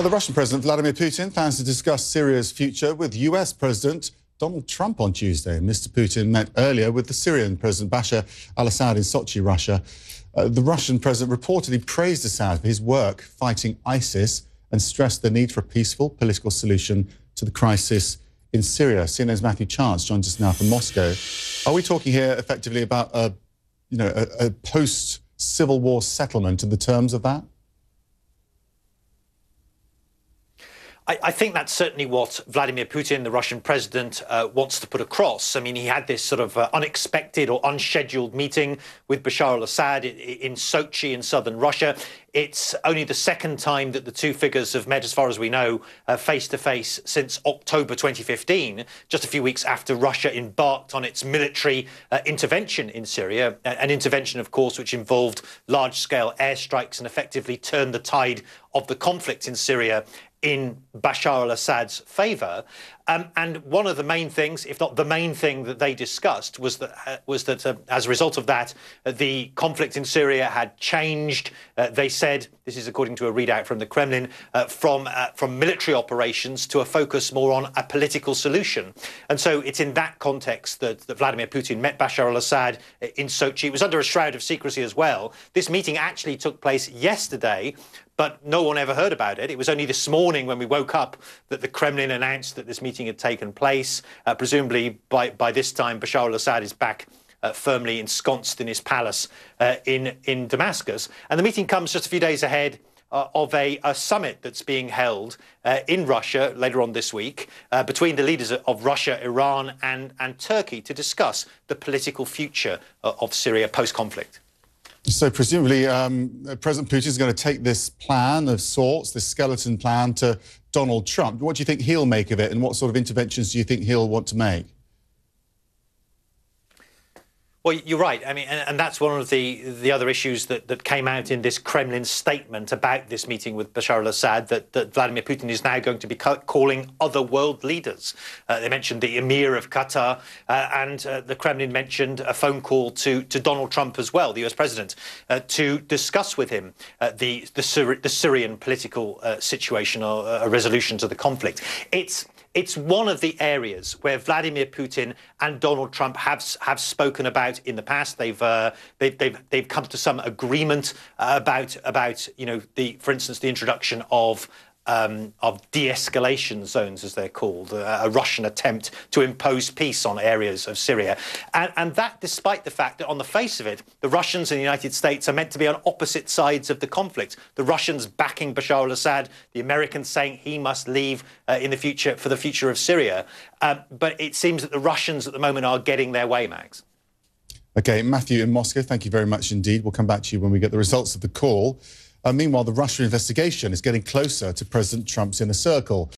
The Russian President Vladimir Putin plans to discuss Syria's future with US President Donald Trump on Tuesday. Mr. Putin met earlier with the Syrian President Bashar al-Assad in Sochi, Russia. The Russian president reportedly praised Assad for his work fighting ISIS and stressed the need for a peaceful political solution to the crisis in Syria. CNN's Matthew Chance joins us now from Moscow. Are we talking here effectively about a post-Civil War settlement in the terms of that? I think that's certainly what Vladimir Putin, the Russian president, wants to put across. I mean, he had this sort of unexpected or unscheduled meeting with Bashar al-Assad in Sochi in southern Russia. It's only the second time that the two figures have met, as far as we know, face-to-face since October 2015, just a few weeks after Russia embarked on its military intervention in Syria, an intervention, of course, which involved large-scale airstrikes and effectively turned the tide of the conflict in Syria in Bashar al-Assad's favour. And one of the main things, if not the main thing that they discussed, was that as a result of that, the conflict in Syria had changed. They said, this is according to a readout from the Kremlin, from military operations to a focus more on a political solution. And so it's in that context that Vladimir Putin met Bashar al-Assad in Sochi. It was under a shroud of secrecy as well. This meeting actually took place yesterday, but no one ever heard about it. It was only this morning when we woke up that the Kremlin announced that this meeting had taken place. Presumably by this time, Bashar al-Assad is back firmly ensconced in his palace in Damascus. And the meeting comes just a few days ahead of a summit that's being held in Russia later on this week between the leaders of Russia, Iran and Turkey to discuss the political future of Syria post-conflict. So presumably President Putin is going to take this plan of sorts, this skeleton plan, to Donald Trump. What do you think he'll make of it, and what sort of interventions do you think he'll want to make? Well, you're right. I mean, and that's one of the other issues that came out in this Kremlin statement about this meeting with Bashar al-Assad, that Vladimir Putin is now going to be calling other world leaders. They mentioned the Emir of Qatar, and the Kremlin mentioned a phone call to Donald Trump as well, the US president, to discuss with him the Syrian political situation or a resolution to the conflict. It's one of the areas where Vladimir Putin and Donald Trump have spoken about in the past. They've come to some agreement about for instance, the introduction of de-escalation zones, as they're called, a Russian attempt to impose peace on areas of Syria. And that despite the fact that on the face of it, the Russians and the United States are meant to be on opposite sides of the conflict. The Russians backing Bashar al-Assad, the Americans saying he must leave in the future for the future of Syria. But it seems that the Russians at the moment are getting their way, Max. OK, Matthew in Moscow, thank you very much indeed. We'll come back to you when we get the results of the call. Meanwhile, the Russia investigation is getting closer to President Trump's inner circle.